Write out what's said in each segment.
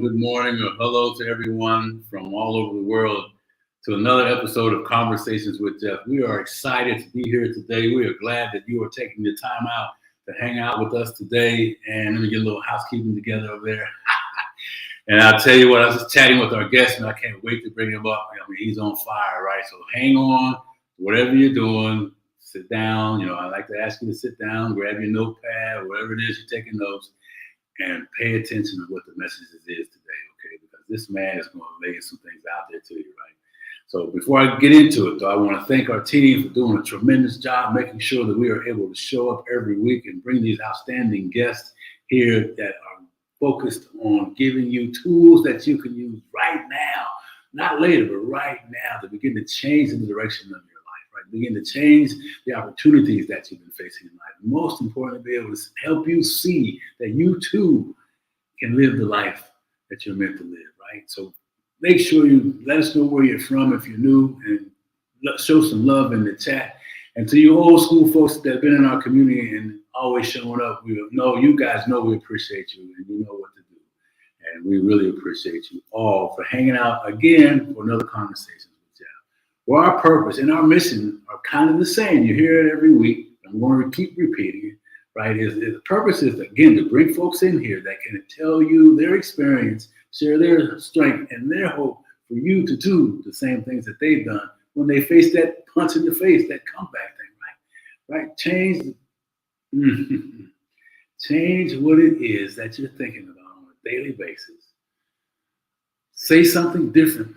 good morning, or hello to everyone from all over the world to another episode of Conversations with Geoff. We are excited to be here today. We are glad that you are taking the time out to hang out with us today. And let me get a little housekeeping together over there. And I'll tell you what, I was just chatting with our guest, and I can't wait to bring him up. I mean, he's on fire, right? So hang on, whatever you're doing, sit down. You know, I like to ask you to sit down, grab your notepad, whatever it is you're taking notes, and pay attention to what the message is today, okay? Because this man is going to lay some things out there to you, right? So before I get into it, though, I want to thank our team for doing a tremendous job making sure that we are able to show up every week and bring these outstanding guests here that are focused on giving you tools that you can use right now, not later, but right now, to begin to change the direction of your life, right? Begin to change the opportunities that you've been facing in life. Most importantly, be able to help you see that you too can live the life that you're meant to live, right? So make sure you let us know where you're from if you're new, and show some love in the chat. And to you old school folks that have been in our community and always showing up, we know you guys know we appreciate you and you know what to do. And we really appreciate you all for hanging out again for another conversation with Geoff. Well, our purpose and our mission are kind of the same. You hear it every week. I'm going to keep repeating it, right? The purpose is, again, to bring folks in here that can tell you their experience, share their strength and their hope for you to do the same things that they've done when they face that punch in the face, that comeback thing, right? Right? Change what it is that you're thinking about on a daily basis. Say something different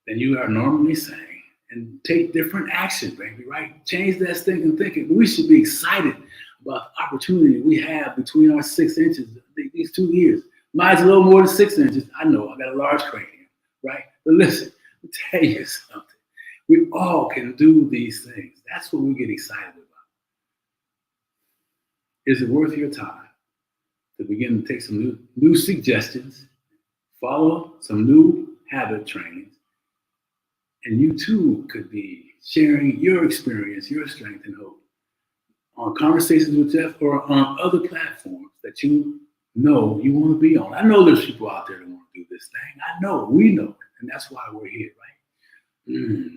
than you are normally saying and take different action, baby, right? Change that stinking thinking. We should be excited about the opportunity we have between our 6 inches these 2 years. Mine's a little more than 6 inches. I know, I got a large cranium, right? But listen, let me tell you something. We all can do these things. That's what we get excited about. Is it worth your time to begin to take some new suggestions, follow some new habit trainings, and you too could be sharing your experience, your strength and hope on Conversations with Geoff or on other platforms that you know you want to be on. I know there's people out there that want to do this thing. I know, we know, and that's why we're here, right?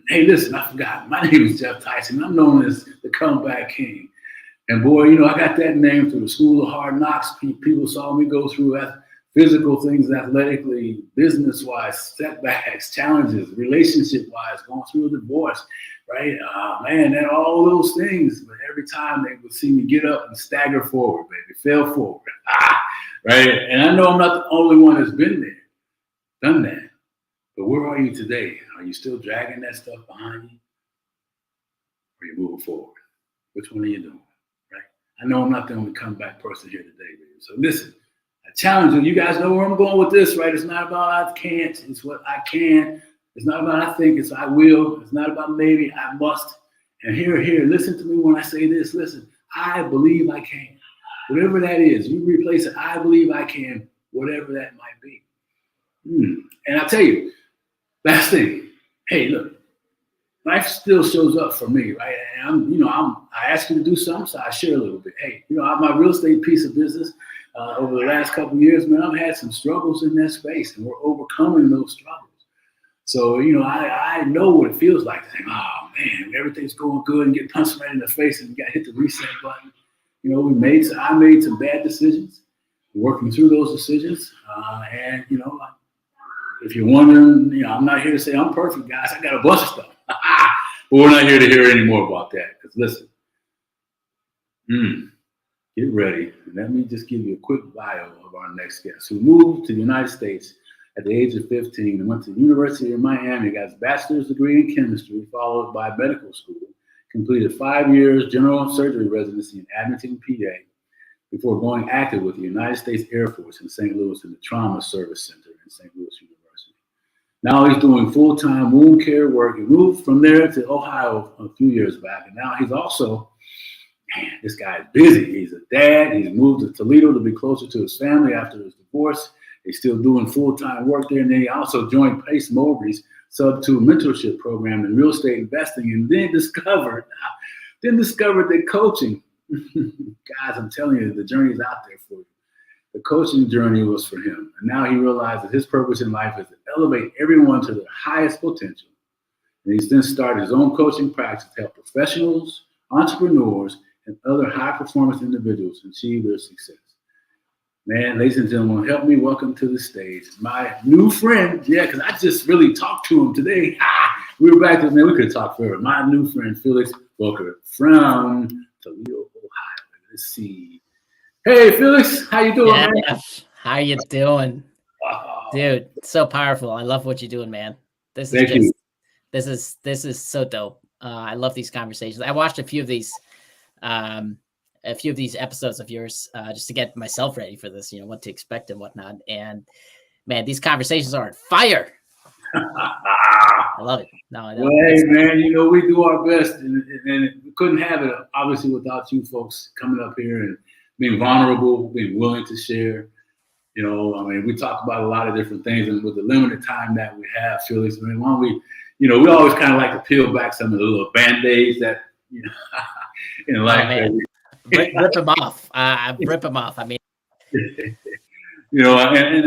Hey, listen, I forgot. My name is Geoff Tyson. I'm known as the Comeback King. And boy, you know, I got that name through the School of Hard Knocks. People saw me go through physical things, athletically, business-wise, setbacks, challenges, relationship-wise, going through a divorce, right? Man, and all those things. But every time they would see me get up and stagger forward, baby, fail forward, right? And I know I'm not the only one that's been there, done that. But where are you today? Are you still dragging that stuff behind you? Or are you moving forward? Which one are you doing, right? I know I'm not the only comeback person here today, baby. So listen, I challenge you. You guys know where I'm going with this, right? It's not about I can't. It's what I can. It's not about I think. It's I will. It's not about maybe. I must. And here, listen to me when I say this. Listen, I believe I can. Whatever that is, you replace it. I believe I can, whatever that might be. And I tell you, last thing. Hey, look, life still shows up for me, right? And I ask you to do something, so I share a little bit. Hey, my real estate piece of business. Over the last couple of years, man, I've had some struggles in that space, and we're overcoming those struggles. So, I know what it feels like to think, oh man, everything's going good, and get punched right in the face, and you got to hit the reset button. I made some bad decisions, working through those decisions, and if you're wondering, I'm not here to say I'm perfect, guys. I got a bunch of stuff, but we're not here to hear any more about that. Because listen, get ready. And let me just give you a quick bio of our next guest, who moved to the United States at the age of 15 and went to the University of Miami, got his bachelor's degree in chemistry, followed by medical school, completed 5 years general surgery residency in Abington, PA, before going active with the United States Air Force in St. Louis in the Trauma Service Center in St. Louis University. Now he's doing full-time wound care work. He moved from there to Ohio a few years back, and now he's also, man, this guy is busy. He's a dad. He's moved to Toledo to be closer to his family after his divorce. He's still doing full-time work there. And then he also joined Pace Mowbray's Sub-2 mentorship program in real estate investing, and then discovered that coaching, guys, I'm telling you, the journey's out there for you. the coaching journey was for him. And now he realizes his purpose in life is to elevate everyone to their highest potential. And he's then started his own coaching practice to help professionals, entrepreneurs, and other high-performance individuals achieve their success. Man, ladies and gentlemen, help me welcome to the stage my new friend. Yeah, because I just really talked to him today. We were back to, man, we could talk forever. My new friend, Felix Boecker from Toledo, Ohio. Let's see. Hey, Felix, how you doing, man? How you doing? Dude, so powerful. I love what you're doing, man. This is so dope. I love these conversations. I watched a few of these episodes of yours just to get myself ready for this, what to expect and whatnot. And man, these conversations are on fire. I love it. No, well, hey, man, we do our best, and we couldn't have it obviously without you folks coming up here and being vulnerable, being willing to share. We talk about a lot of different things, and with the limited time that we have, Felix, why don't we, we always kind of like to peel back some of the little Band-Aids that, in life. Rip them off. Rip them off. I mean, and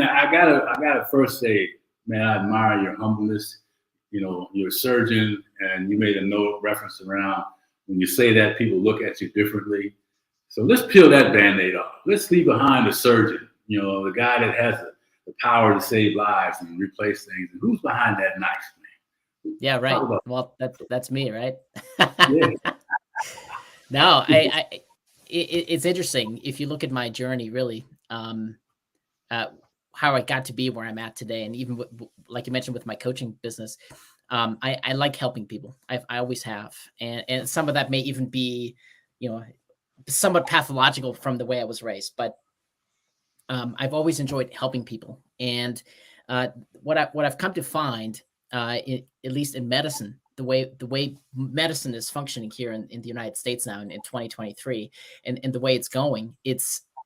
I gotta first say, man, I admire your humbleness. You're a surgeon, and you made a note reference around when you say that people look at you differently. So let's peel that Band-Aid off. Let's leave behind the surgeon, the guy that has the power to save lives and replace things. And who's behind that knife, man? Yeah, right. Well, that's me, right? Yeah. No, it's interesting if you look at my journey, really, how I got to be where I'm at today, and even like you mentioned with my coaching business, I like helping people. I always have, and some of that may even be, somewhat pathological from the way I was raised, but I've always enjoyed helping people. And what I've come to find, at least in medicine, the way medicine is functioning here in the United States now in 2023, and the way it's going,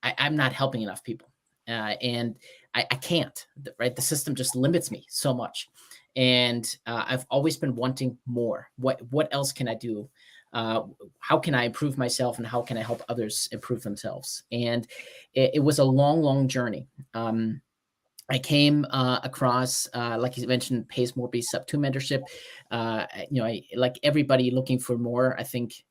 I'm not helping enough people, and I can't. Right, the system just limits me so much, and I've always been wanting more. What else can I do? How can I improve myself, and how can I help others improve themselves? And it was a long journey. I came across, like you mentioned, Pace Morby Sub 2 mentorship. I like everybody looking for more. I think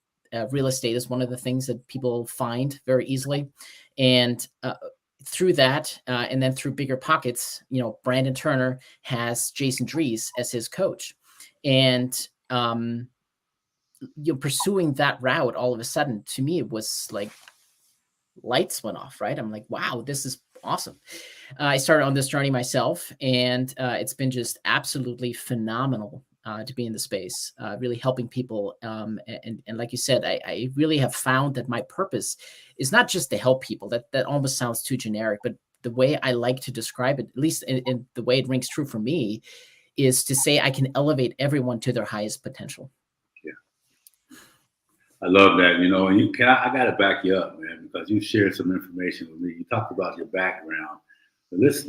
real estate is one of the things that people find very easily. And through that, and then through Bigger Pockets, Brandon Turner has Jason Dries as his coach. And pursuing that route, all of a sudden, to me, it was like lights went off, right? I'm like, wow, this is awesome. I started on this journey myself, and it's been just absolutely phenomenal to be in the space, really helping people. And like you said, I really have found that my purpose is not just to help people. That almost sounds too generic, but the way I like to describe it, at least in the way it rings true for me, is to say I can elevate everyone to their highest potential. Yeah, I love that. And I got to back you up, man, because you shared some information with me. You talked about your background, but let's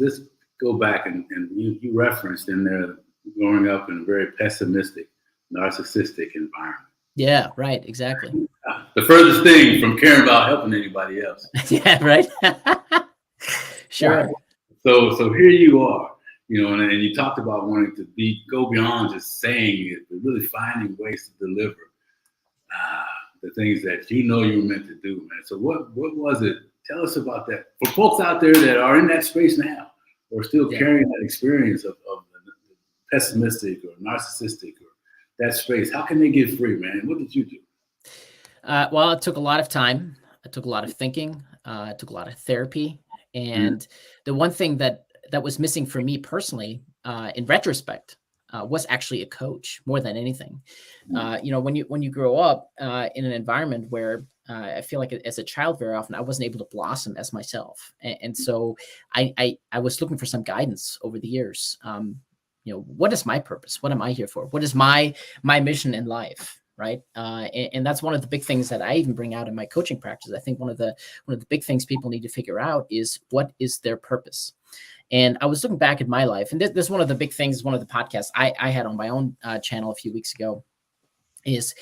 go back and you referenced in there growing up in a very pessimistic, narcissistic environment. Yeah, right, exactly. The furthest thing from caring about helping anybody else. Yeah, right. Sure. Right. So here you are, and you talked about wanting to go beyond just saying it, but really finding ways to deliver the things that you were meant to do, man. So what was it? Tell us about that. For folks out there that are in that space now, or still carrying that experience of pessimistic or narcissistic or that space, how can they get free, man? What did you do? Well, it took a lot of time. It took a lot of thinking. It took a lot of therapy. And the one thing that was missing for me personally, in retrospect, was actually a coach more than anything. When you grow up in an environment where I feel like as a child, very often I wasn't able to blossom as myself, and so I was looking for some guidance over the years. What is my purpose? What am I here for? What is my mission in life? Right. And that's one of the big things that I even bring out in my coaching practice. I think one of the big things people need to figure out is what is their purpose. And I was looking back at my life, and this is one of the big things, one of the podcasts I had on my own channel a few weeks ago, is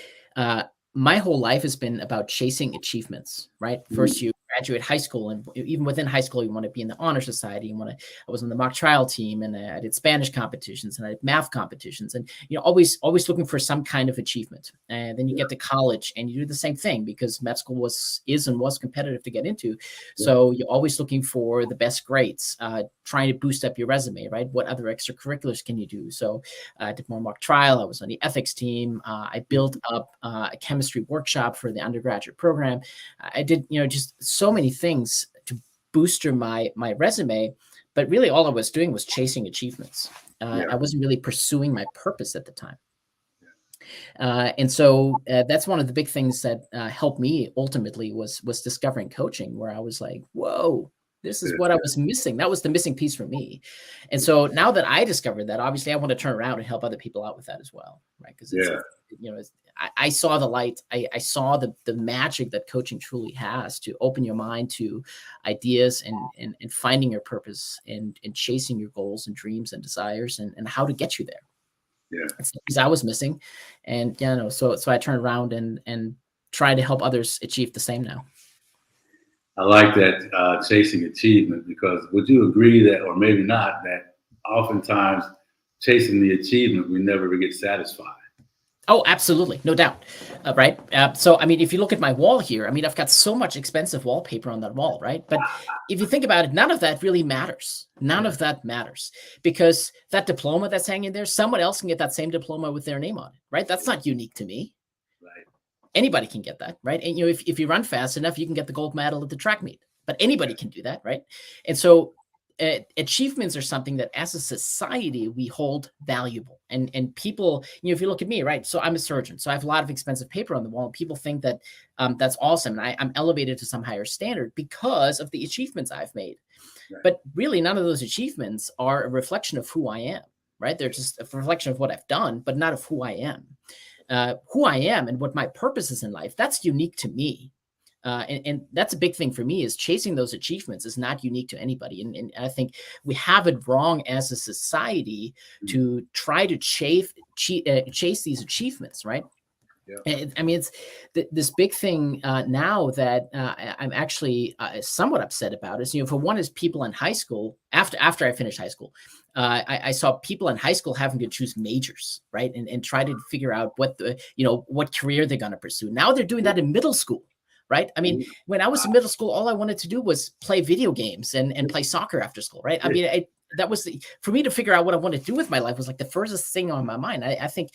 my whole life has been about chasing achievements, right? First you graduate high school, and even within high school, you want to be in the honor society. I was on the mock trial team, and I did Spanish competitions, and I did math competitions, and always looking for some kind of achievement. And then you get to college, and you do the same thing because med school was competitive to get into. So you're always looking for the best grades, trying to boost up your resume, right? What other extracurriculars can you do? So I did more mock trial. I was on the ethics team. I built up a chemistry workshop for the undergraduate program. I did, just so many things to boost my resume, but really all I was doing was chasing achievements. I wasn't really pursuing my purpose at the time. And so that's one of the big things that helped me ultimately was discovering coaching, where I was like, whoa, this is what I was missing. That was the missing piece for me. And so now that I discovered that, obviously I want to turn around and help other people out with that as well, right? Because I saw the light. I saw the magic that coaching truly has to open your mind to ideas and finding your purpose and chasing your goals and dreams and desires and how to get you there. Yeah, it's things I was missing, and so I turned around and try to help others achieve the same now. I like that chasing achievement, because would you agree that, or maybe not, that oftentimes chasing the achievement, we never get satisfied? Oh, absolutely. No doubt. Right. So, I mean, if you look at my wall here, I mean, I've got so much expensive wallpaper on that wall, right? But if you think about it, none of that really matters. None of that matters, because that diploma that's hanging there, someone else can get that same diploma with their name on it, right? That's not unique to me. Right. Anybody can get that, right? And, if you run fast enough, you can get the gold medal at the track meet, but anybody can do that, right? And so achievements are something that as a society we hold valuable, and people, if you look at me, right? So I'm a surgeon, so I have a lot of expensive paper on the wall, and people think that that's awesome, and I'm elevated to some higher standard because of the achievements I've made. Right. But really, none of those achievements are a reflection of who I am, right? They're just a reflection of what I've done, but not of who I am. Who I am and what my purpose is in life, that's unique to me. And that's a big thing for me, is chasing those achievements is not unique to anybody. And I think we have it wrong as a society to try to chase these achievements, right? Yeah. I mean, it's this big thing now that I'm actually somewhat upset about is, for one, is people in high school, after I finished high school, I saw people in high school having to choose majors, right? And try to figure out what career they're going to pursue. Now they're doing that in middle school. Right. I mean, when I was in middle school, all I wanted to do was play video games and play soccer after school. Right. I mean, that was for me to figure out what I want to do with my life was like the furthest thing on my mind. I think,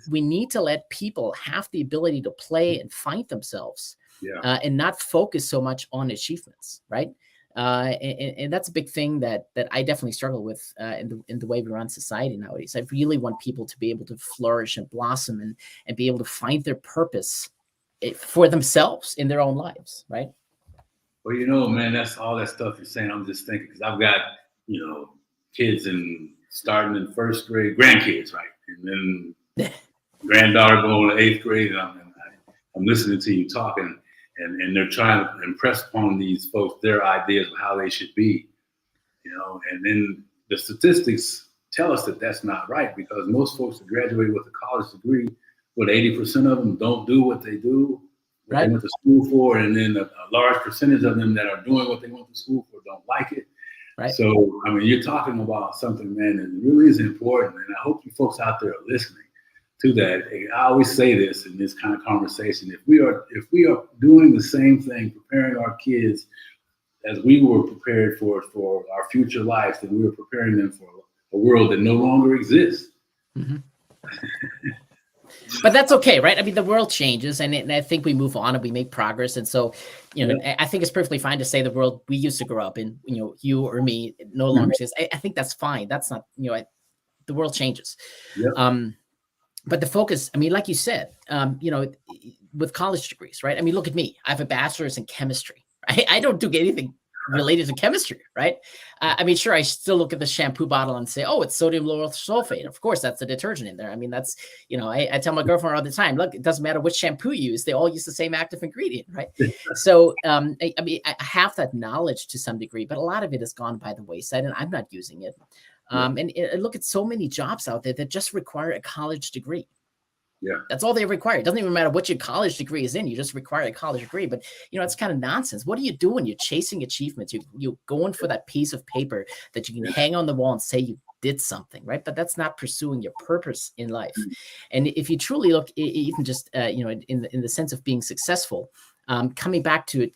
we need to let people have the ability to play and find themselves and not focus so much on achievements. Right. And that's a big thing that I definitely struggle with in the way we run society nowadays. I really want people to be able to flourish and blossom and be able to find their purpose for themselves in their own lives, right? Well, man, that's all that stuff you're saying. I'm just thinking, because I've got, kids starting in first grade, grandkids, right? And then granddaughter going to 8th grade, and I'm listening to you talking, and they're trying to impress upon these folks their ideas of how they should be, and then the statistics tell us that that's not right, because most folks that graduate with a college degree, 80% of them don't do what they do, what they went to school for, and then a large percentage of them that are doing what they went to school for don't like it. Right. So, I mean, you're talking about something, man, that really is important, and I hope you folks out there are listening to that. I always say this in this kind of conversation: if we are doing the same thing, preparing our kids as we were prepared for our future lives, then we were preparing them for a world that no longer exists. Mm-hmm. But that's okay, right? I mean, the world changes, and I think we move on and we make progress. And so, I think it's perfectly fine to say the world we used to grow up in, you or me, no longer exists. I think that's fine. That's not, the world changes. Yep. But the focus, I mean, like you said, with college degrees, right? I mean, look at me. I have a bachelor's in chemistry. Right? I don't do anything related to chemistry, right? I mean, sure, I still look at the shampoo bottle and say, oh, it's sodium lauryl sulfate. Of course, that's the detergent in there. I mean, that's, I tell my girlfriend all the time, look, it doesn't matter which shampoo you use. They all use the same active ingredient, right? So, I mean, I have that knowledge to some degree, but a lot of it has gone by the wayside, and I'm not using it. And look at so many jobs out there that just require a college degree. Yeah. That's all they require. It doesn't even matter what your college degree is in. You just require a college degree. But, it's kind of nonsense. What are you doing? You're chasing achievements. You're going for that piece of paper that you can hang on the wall and say you did something, right? But that's not pursuing your purpose in life. And if you truly look, even just, in the sense of being successful, coming back to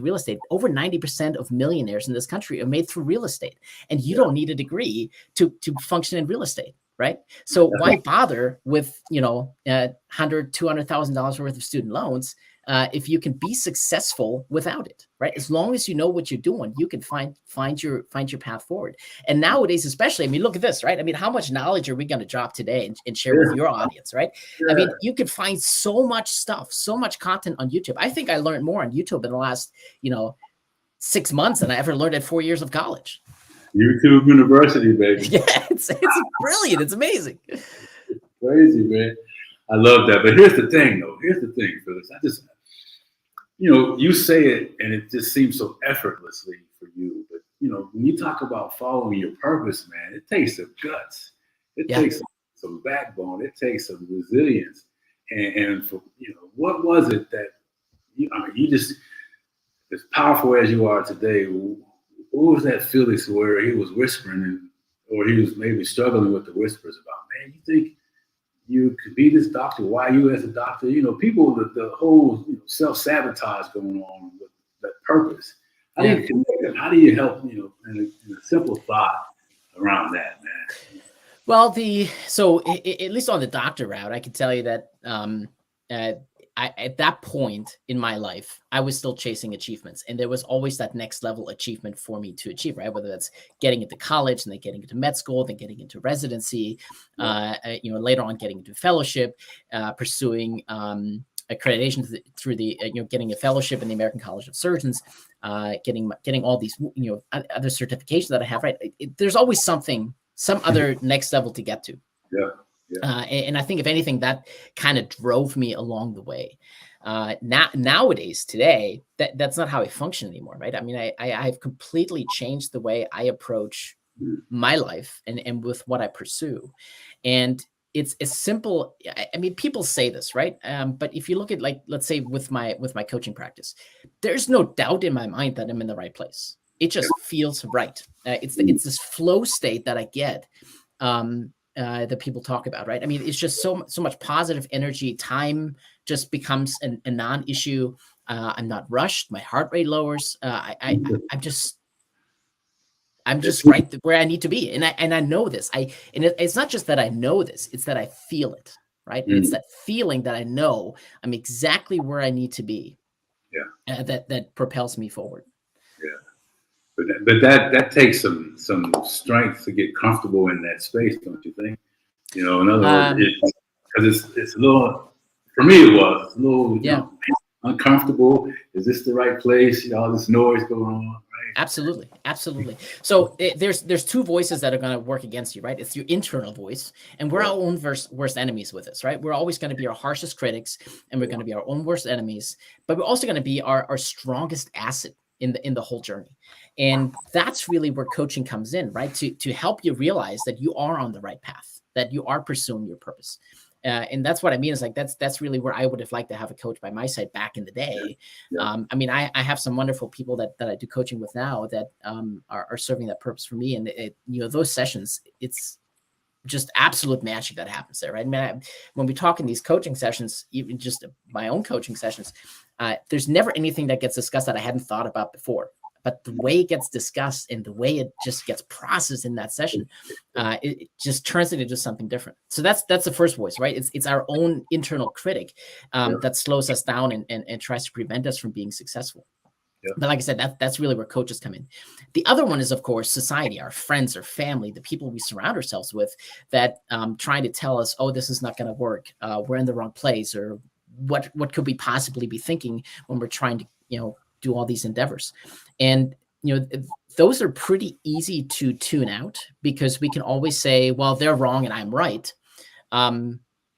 real estate, over 90% of millionaires in this country are made through real estate. And you don't need a degree to function in real estate. Right. So why bother with, $100,000, $200,000 worth of student loans if you can be successful without it? Right. As long as you know what you're doing, you can find your path forward. And nowadays, especially, I mean, look at this, right? I mean, how much knowledge are we going to drop today and share with your audience? Right. I mean, you can find so much stuff, so much content on YouTube. I think I learned more on YouTube in the last, 6 months than I ever learned at 4 years of college. YouTube University, baby. Yeah, it's brilliant. It's amazing. Crazy, man. I love that. But here's the thing, though. Here's the thing, Felix. I just, you say it and it just seems so effortlessly for you. But, when you talk about following your purpose, man, it takes some guts. It takes some backbone. It takes some resilience. And for, what was it that, you just, as powerful as you are today, what was that Felix where he was whispering or he was maybe struggling with the whispers about, man, you think you could be this doctor? Why you as a doctor? People, the whole self-sabotage going on with that purpose. How do you connect them? How do you help, in a simple thought around that, man? Well, at least on the doctor route, I can tell you that at that point in my life, I was still chasing achievements, and there was always that next level achievement for me to achieve, right? Whether that's getting into college and then getting into med school, then getting into residency, later on getting into fellowship, pursuing accreditation through the, getting a fellowship in the American College of Surgeons, getting all these, other certifications that I have, right? There's always some other next level to get to. Yeah. Yeah. And I think if anything, that kind of drove me along the way. Nowadays, today, that's not how I function anymore, right? I mean, I've completely changed the way I approach my life and with what I pursue. And it's as simple. I mean, people say this, right? But if you look at, like, let's say with my coaching practice, there's no doubt in my mind that I'm in the right place. It just feels right. It's this flow state that I get. That people talk about, right? I mean, it's just so much positive energy. Time just becomes a non-issue. I'm not rushed. My heart rate lowers. I'm just right where I need to be, and I know this. It's not just that I know this; it's that I feel it, right? And it's that feeling that I know I'm exactly where I need to be. Yeah, that propels me forward. Yeah. But that takes some strength to get comfortable in that space, don't you think? In other words, because it's a little, for me it was a little uncomfortable. Is this the right place? All this noise going on, right? Absolutely. So there's two voices that are going to work against you, right? It's your internal voice, and we're our own worst enemies with this, right? We're always going to be our harshest critics, and we're going to be our own worst enemies, but we're also going to be our strongest asset in the whole journey. And that's really where coaching comes in, right? To help you realize that you are on the right path, that you are pursuing your purpose. And that's what I mean is like, that's really where I would have liked to have a coach by my side back in the day. Yeah. I mean, I have some wonderful people that I do coaching with now that are serving that purpose for me. And those sessions, it's just absolute magic that happens there, right? I mean, when we talk in these coaching sessions, even just my own coaching sessions, there's never anything that gets discussed that I hadn't thought about before. But the way it gets discussed and the way it just gets processed in that session, it just turns it into something different. So that's the first voice, right? It's our own internal critic that slows us down and tries to prevent us from being successful. Yeah. But like I said, that's really where coaches come in. The other one is, of course, society, our friends, our family, the people we surround ourselves with that trying to tell us, oh, this is not going to work. We're in the wrong place, or what could we possibly be thinking when we're trying to, do all these endeavors. And, those are pretty easy to tune out because we can always say, well, they're wrong and I'm right.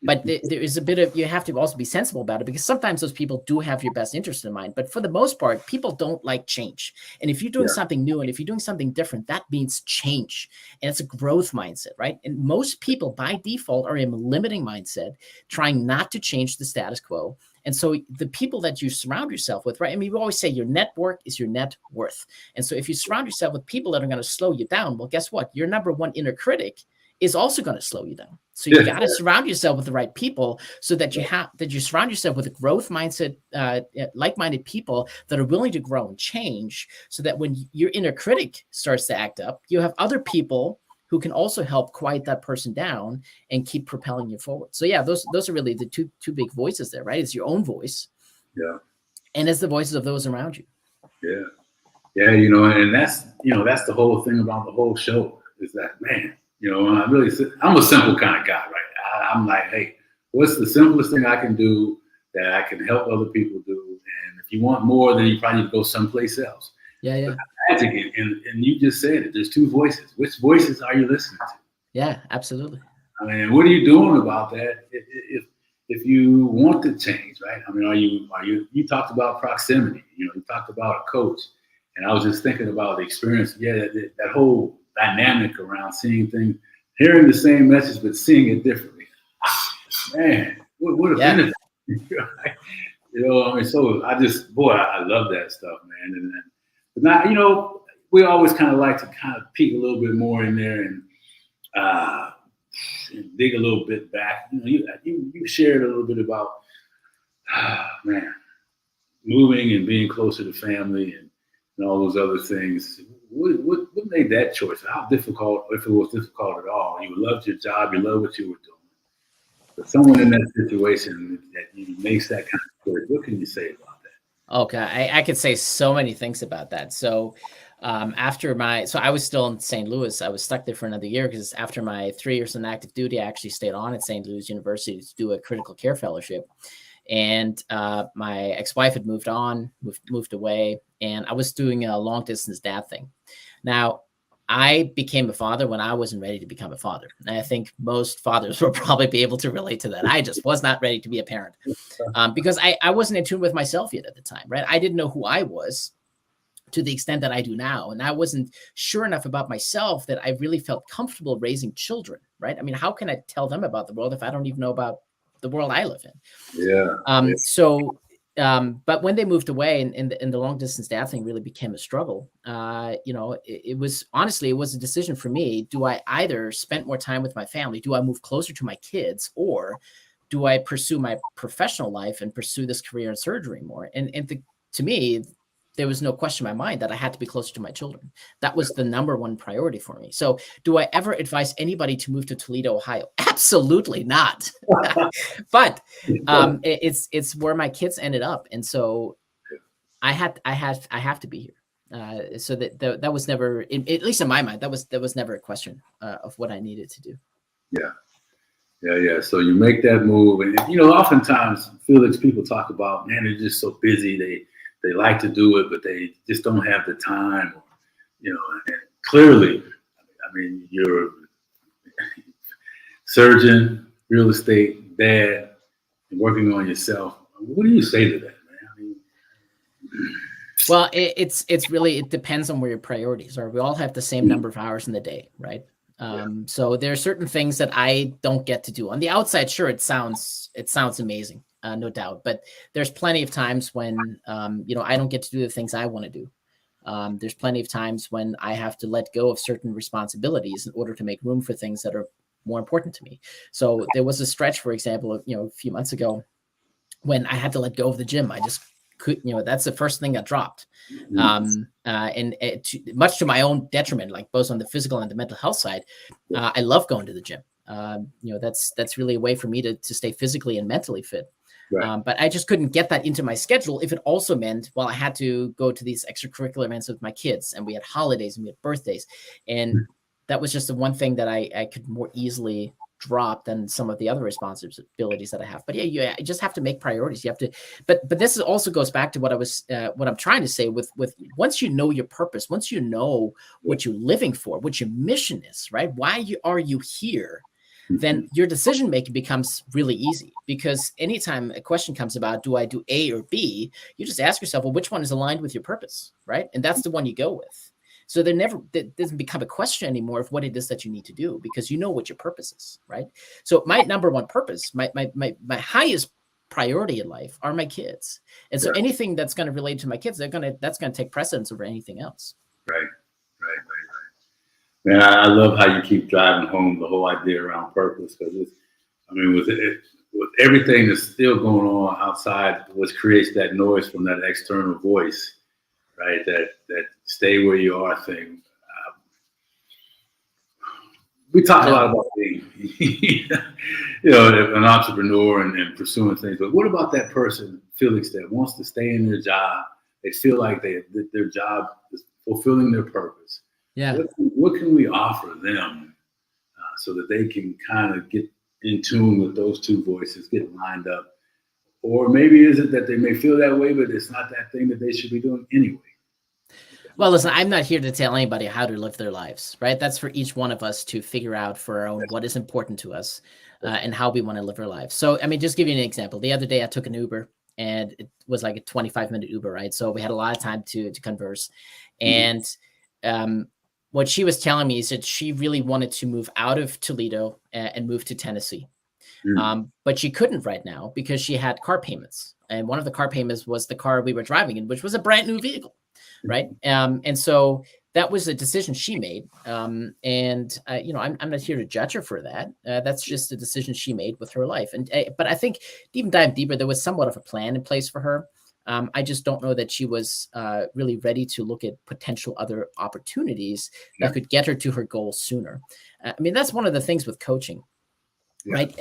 But there is a bit of, you have to also be sensible about it, because sometimes those people do have your best interest in mind. But for the most part, people don't like change. And if you're doing something new, and if you're doing something different, that means change. And it's a growth mindset, right? And most people by default are in a limiting mindset, trying not to change the status quo. And so the people that you surround yourself with, right? I mean, we always say your network is your net worth. And so if you surround yourself with people that are going to slow you down, well, guess what? Your number one inner critic is also going to slow you down. So you got to surround yourself with the right people, so that you surround yourself with a growth mindset, like-minded people that are willing to grow and change, so that when your inner critic starts to act up, you have other people who can also help quiet that person down and keep propelling you forward. So yeah, those are really the two big voices there, right? It's your own voice. Yeah. And it's the voices of those around you. Yeah. Yeah, you know, and that's the whole thing about the whole show, is that, man, you know, I'm a simple kind of guy, right? I'm like, hey, what's the simplest thing I can do that I can help other people do? And if you want more, then you probably need to go someplace else. Yeah. Magic, and you just said it. There's two voices. Which voices are you listening to? Yeah, absolutely. I mean, what are you doing about that? If you want to change, right? I mean, you talked about proximity. You know, you talked about a coach, and I was just thinking about the experience. Yeah, that whole dynamic around seeing things, hearing the same message but seeing it differently. Man, what a benefit! You know, I mean, so I love that stuff, man. But now, you know, we always kind of like to kind of peek a little bit more in there and dig a little bit back. You know, you shared a little bit about man, moving and being closer to family and all those other things. What made that choice? How difficult, if it was difficult at all? You loved your job, you loved what you were doing. But someone in that situation that makes that kind of choice, what can you say about that? Okay, I could say so many things about that. So so I was still in St. Louis. I was stuck there for another year, because after my 3 years in active duty, I actually stayed on at St. Louis University to do a critical care fellowship. And my ex-wife had moved away, and I was doing a long distance dad thing. Now, I became a father when I wasn't ready to become a father. And I think most fathers will probably be able to relate to that. I just was not ready to be a parent because I wasn't in tune with myself yet at the time, right? I didn't know who I was to the extent that I do now. And I wasn't sure enough about myself that I really felt comfortable raising children, right? I mean, how can I tell them about the world if I don't even know about the world I live in? Yeah. But when they moved away, and the long distance dad thing really became a struggle, you know, it was a decision for me. Do I either spend more time with my family? Do I move closer to my kids? Or do I pursue my professional life and pursue this career in surgery more? To me, there was no question in my mind that I had to be closer to my children. That was the number one priority for me. So do I ever advise anybody to move to Toledo, Ohio? Absolutely not. But it's where my kids ended up. And so I have to be here. So that was never, at least in my mind, that was never a question of what I needed to do. Yeah. So you make that move, and you know, oftentimes, Felix, people talk about, man, they're just so busy. They like to do it, but they just don't have the time. You know, and clearly, I mean, you're a surgeon, real estate, dad, and working on yourself. What do you say to that, man? I mean, well, it really depends on where your priorities are. We all have the same number of hours in the day, right? So there are certain things that I don't get to do. On the outside, sure, it sounds amazing. No doubt. But there's plenty of times when, you know, I don't get to do the things I want to do. There's plenty of times when I have to let go of certain responsibilities in order to make room for things that are more important to me. So there was a stretch, for example, of, you know, a few months ago when I had to let go of the gym. I just could, you know, that's the first thing that dropped. Much to my own detriment, like both on the physical and the mental health side. I love going to the gym. You know, that's really a way for me to stay physically and mentally fit. Right. But I just couldn't get that into my schedule if it also meant, well, I had to go to these extracurricular events with my kids, and we had holidays and we had birthdays. And that was just the one thing that I could more easily drop than some of the other responsibilities that I have. But yeah, you just have to make priorities. You have to, but this also goes back to what I'm trying to say with once you know your purpose, once you know what you're living for, what your mission is, right? Why are you here? then your decision making becomes really easy, because anytime a question comes about, do I do A or B, you just ask yourself, well, which one is aligned with your purpose, right? And that's the one you go with. So that doesn't become a question anymore of what it is that you need to do, because you know what your purpose is, right? So my number one purpose, my highest priority in life are my kids. And so anything that's going to relate to my kids, that's going to take precedence over anything else. Right. Man, I love how you keep driving home the whole idea around purpose, because with everything that's still going on outside, what creates that noise from that external voice, right? That stay where you are thing. We talk a lot about being, an entrepreneur and pursuing things, but what about that person, Felix, that wants to stay in their job? They feel like their job is fulfilling their purpose. Yeah. What can we offer them so that they can kind of get in tune with those two voices, get lined up? Or maybe is it that they may feel that way, but it's not that thing that they should be doing anyway? Well, listen, I'm not here to tell anybody how to live their lives, right? That's for each one of us to figure out for our own what is important to us and how we want to live our lives. So, just give you an example. The other day I took an Uber, and it was like a 25-minute Uber ride. So we had a lot of time to converse. And what she was telling me is that she really wanted to move out of Toledo and move to Tennessee. But she couldn't right now because she had car payments. And one of the car payments was the car we were driving in, which was a brand new vehicle, right? And so that was a decision she made. I'm not here to judge her for that. That's just a decision she made with her life. But I think even dive deeper, there was somewhat of a plan in place for her. I just don't know that she was really ready to look at potential other opportunities that could get her to her goal sooner. That's one of the things with coaching, right?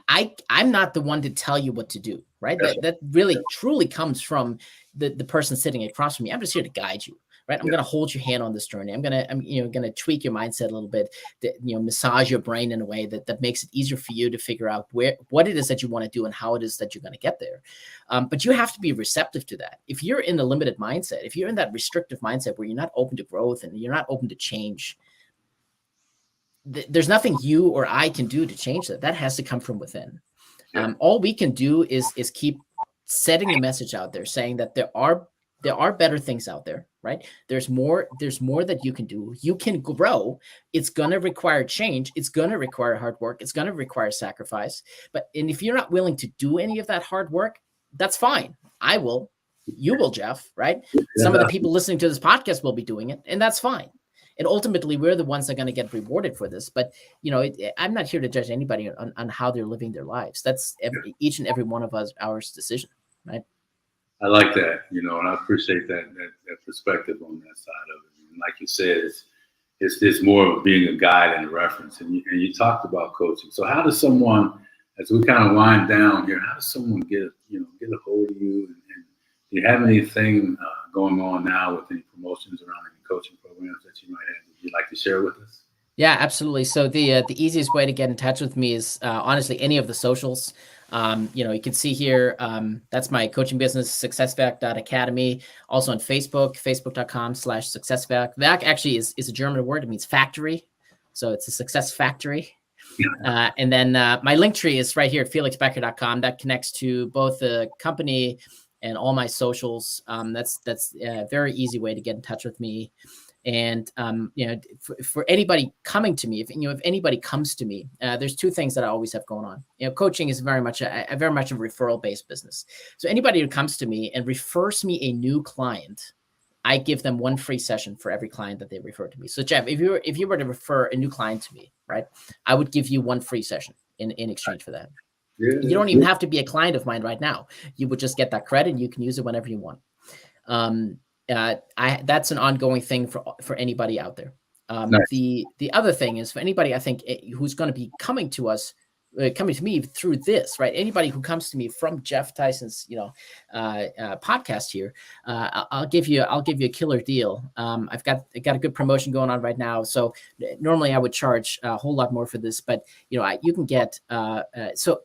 I'm not the one to tell you what to do, right? That really truly comes from the person sitting across from me. I'm just here to guide you, right? I'm going to hold your hand on this journey. I'm going to tweak your mindset a little bit, massage your brain in a way that makes it easier for you to figure out what it is that you want to do and how it is that you're going to get there. But you have to be receptive to that. If you're in a limited mindset, if you're in that restrictive mindset where you're not open to growth and you're not open to change, there's nothing you or I can do to change that. That has to come from within. All we can do is keep setting the message out there, saying that there are better things out there, right? There's more that you can do. You can grow. It's going to require change. It's going to require hard work. It's going to require sacrifice. And if you're not willing to do any of that hard work, that's fine. I will. You will, Geoff, right? Some of the people listening to this podcast will be doing it, and that's fine. And ultimately, we're the ones that are going to get rewarded for this. But, I'm not here to judge anybody on how they're living their lives. That's each and every one of us, our decision, right? I like that, and I appreciate that perspective on that side of it. And like you said, it's more of being a guide and a reference. And you talked about coaching. So how does someone, as we kind of wind down here, how does someone get a hold of you? And do you have anything going on now with any promotions around any coaching programs that you might have that you'd like to share with us? Yeah, absolutely. So the easiest way to get in touch with me is honestly any of the socials. You can see here, that's my coaching business, successvac.academy. Also on Facebook, facebook.com/successvac. Vac actually is a German word. It means factory. So it's a success factory. And then my link tree is right here at felixboecker.com. That connects to both the company and all my socials. That's a very easy way to get in touch with me. And, for anybody coming to me, if anybody comes to me, there's two things that I always have going on. Coaching is very much a referral based business. So anybody who comes to me and refers me a new client, I give them one free session for every client that they refer to me. So Geoff, if you were to refer a new client to me, right, I would give you one free session in exchange for that. Yeah, you don't even have to be a client of mine right now. You would just get that credit and you can use it whenever you want. That's an ongoing thing for anybody out there. Nice. The other thing is for anybody, I think, who's going to be coming to me through this, right? Anybody who comes to me from Geoff Tyson's, podcast here, I'll give you a killer deal. I've got a good promotion going on right now. So normally I would charge a whole lot more for this, but you can get, so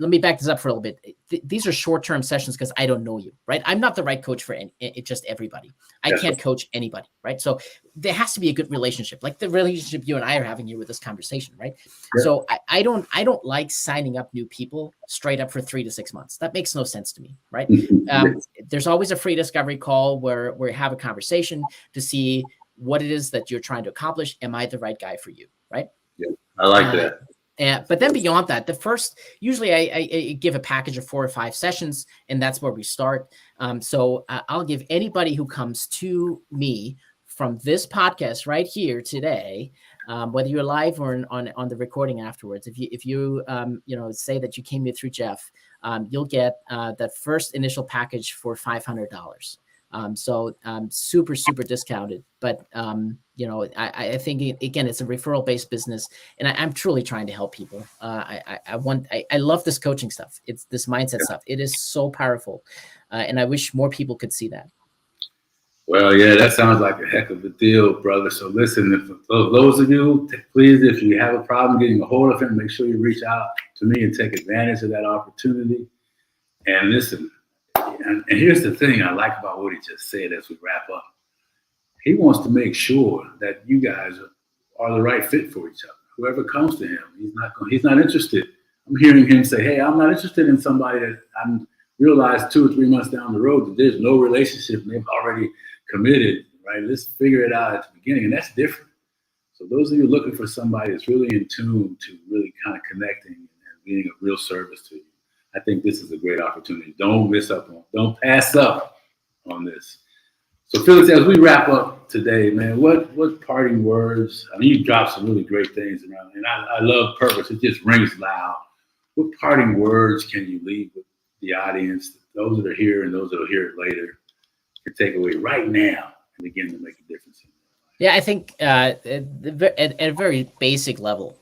let me back this up for a little bit. These are short-term sessions because I don't know you, right? I'm not the right coach for just everybody. I can't coach anybody, right? So there has to be a good relationship, like the relationship you and I are having here with this conversation, right? Yeah. So I don't like signing up new people straight up for 3 to 6 months. That makes no sense to me, right? There's always a free discovery call where we have a conversation to see what it is that you're trying to accomplish. Am I the right guy for you, right? Yeah, I like that. But then beyond that, usually I give a package of 4 or 5 sessions, and that's where we start. So I'll give anybody who comes to me from this podcast right here today, whether you're live or on the recording afterwards, if you say that you came here through Geoff, you'll get that first initial package for $500. So super, super discounted, but I think again, it's a referral based business, and I'm truly trying to help people. I love this coaching stuff. It's this mindset stuff. It is so powerful. And I wish more people could see that. Well, yeah, that sounds like a heck of a deal, brother. So listen, if those of you, please, if you have a problem getting a hold of him, make sure you reach out to me and take advantage of that opportunity. And listen, and here's the thing I like about what he just said as we wrap up. He wants to make sure that you guys are the right fit for each other. Whoever comes to him, he's not interested. I'm hearing him say, hey, I'm not interested in somebody that I realized 2 or 3 months down the road that there's no relationship and they've already committed, right? Let's figure it out at the beginning. And that's different. So those of you looking for somebody that's really in tune to really kind of connecting and being of real service to you, I think this is a great opportunity. Don't pass up on this. So Felix, as we wrap up today, man, what parting words? I mean, you dropped some really great things around, and I love purpose. It just rings loud. What parting words can you leave with the audience, those that are here and those that will hear it later, can take away right now and begin to make a difference in their life? Yeah, I think at a very basic level,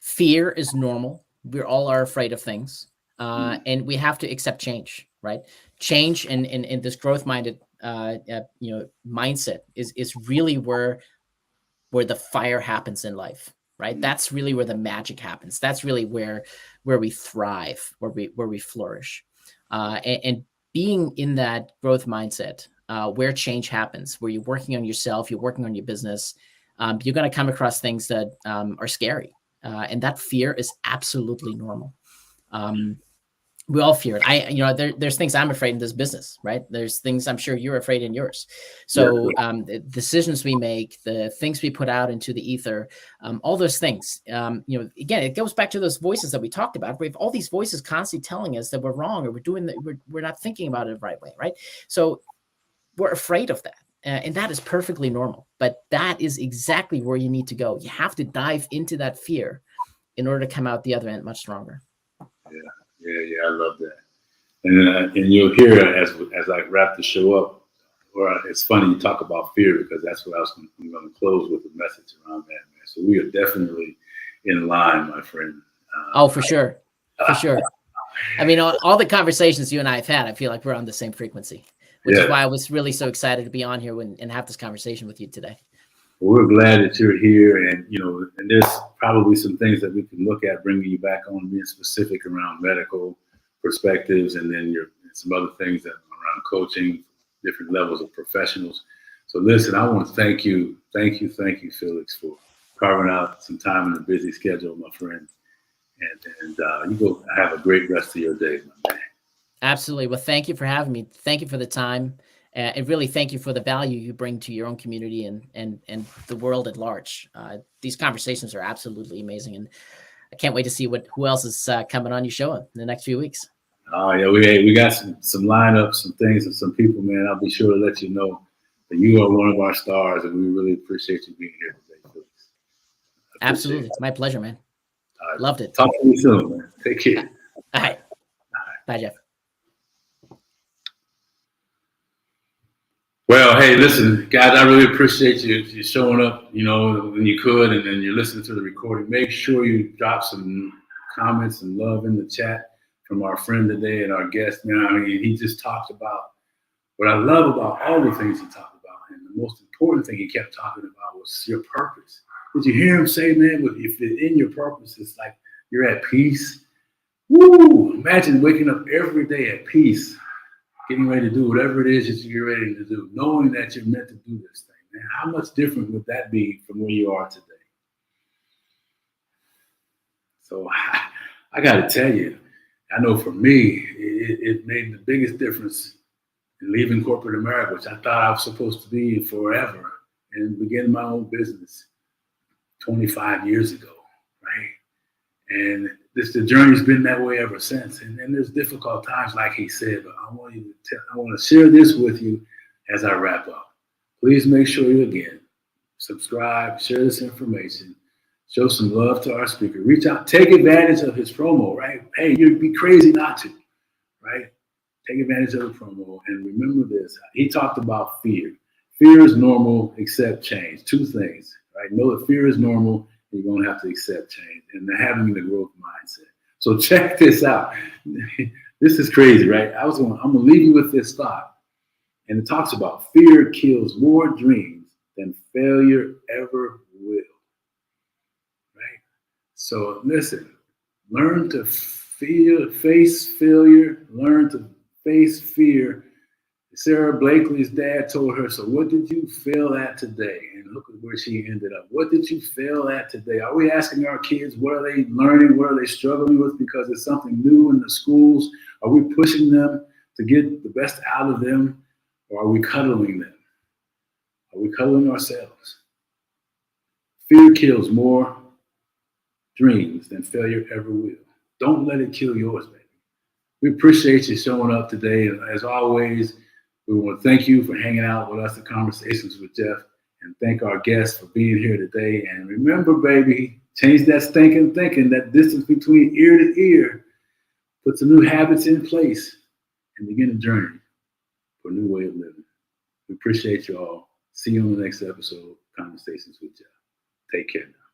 fear is normal. We all are afraid of things, and we have to accept change, right? Change and this growth-minded, mindset is really where the fire happens in life, right? That's really where the magic happens. That's really where we thrive, where we flourish, and being in that growth mindset, where change happens, where you're working on yourself, you're working on your business, you're going to come across things that are scary. And that fear is absolutely normal. We all fear it. There's things I'm afraid in this business, right? There's things I'm sure you're afraid in yours. So the decisions we make, the things we put out into the ether, all those things, again, it goes back to those voices that we talked about. We have all these voices constantly telling us that we're wrong or we're not thinking about it the right way, right? So we're afraid of that. And that is perfectly normal, but that is exactly where you need to go. You have to dive into that fear in order to come out the other end much stronger. Yeah, I love that. And you'll hear as I wrap the show up, or it's funny you talk about fear because that's what I'm going to close with a message around that, man. So we are definitely in line, my friend. For sure. I mean, all the conversations you and I have had, I feel like we're on the same frequency. Which is why I was really so excited to be on here and have this conversation with you today. Well, we're glad that you're here, and and there's probably some things that we can look at bringing you back on, being specific around medical perspectives, and then some other things that around coaching, different levels of professionals. So listen, I want to thank you, Felix, for carving out some time in a busy schedule, my friend. And you go have a great rest of your day, my man. Absolutely. Well, thank you for having me. Thank you for the time. And really thank you for the value you bring to your own community and the world at large. These conversations are absolutely amazing. And I can't wait to see who else is coming on your show in the next few weeks. Oh, yeah. We got some lineups, some things, and some people, man. I'll be sure to let you know that you are one of our stars, and we really appreciate you being here today, Felix. Absolutely. It's my pleasure, man. Loved it. Talk to you soon, man. Take care. All right. Bye, Geoff. Well, hey, listen, guys, I really appreciate you showing up, when you could, and then you're listening to the recording. Make sure you drop some comments and love in the chat from our friend today and our guest. Man, I mean, he just talked about what I love about all the things he talked about. And the most important thing he kept talking about was your purpose. Did you hear him say, man, if it's in your purpose, it's like you're at peace. Woo! Imagine waking up every day at peace, getting ready to do whatever it is that you're ready to do, knowing that you're meant to do this thing. Man, how much different would that be from where you are today? So I got to tell you, I know for me, it made the biggest difference in leaving corporate America, which I thought I was supposed to be forever, and beginning my own business 25 years ago, right? And the journey's been that way ever since. And there's difficult times, like he said, but I want to share this with you as I wrap up. Please make sure you, again, subscribe, share this information, show some love to our speaker, reach out, take advantage of his promo, right? Hey, you'd be crazy not to, right? Take advantage of the promo. And remember this, he talked about fear. Fear is normal, accept change. Two things, right? Know that fear is normal, and you're going to have to accept change and having the growth mindset. So check this out. This is crazy, right? I'm going to leave you with this thought. And it talks about fear kills more dreams than failure ever will. Right? So listen, learn to face failure, learn to face fear. Sarah Blakely's dad told her, so what did you fail at today? And look at where she ended up. What did you fail at today? Are we asking our kids, what are they learning? What are they struggling with because it's something new in the schools? Are we pushing them to get the best out of them? Or are we cuddling them? Are we cuddling ourselves? Fear kills more dreams than failure ever will. Don't let it kill yours, baby. We appreciate you showing up today. And as always, we want to thank you for hanging out with us at Conversations with Geoff, and thank our guests for being here today. And remember, baby, change that stinking thinking, that distance between ear to ear. Put some new habits in place and begin a journey for a new way of living. We appreciate you all. See you on the next episode of Conversations with Geoff. Take care now.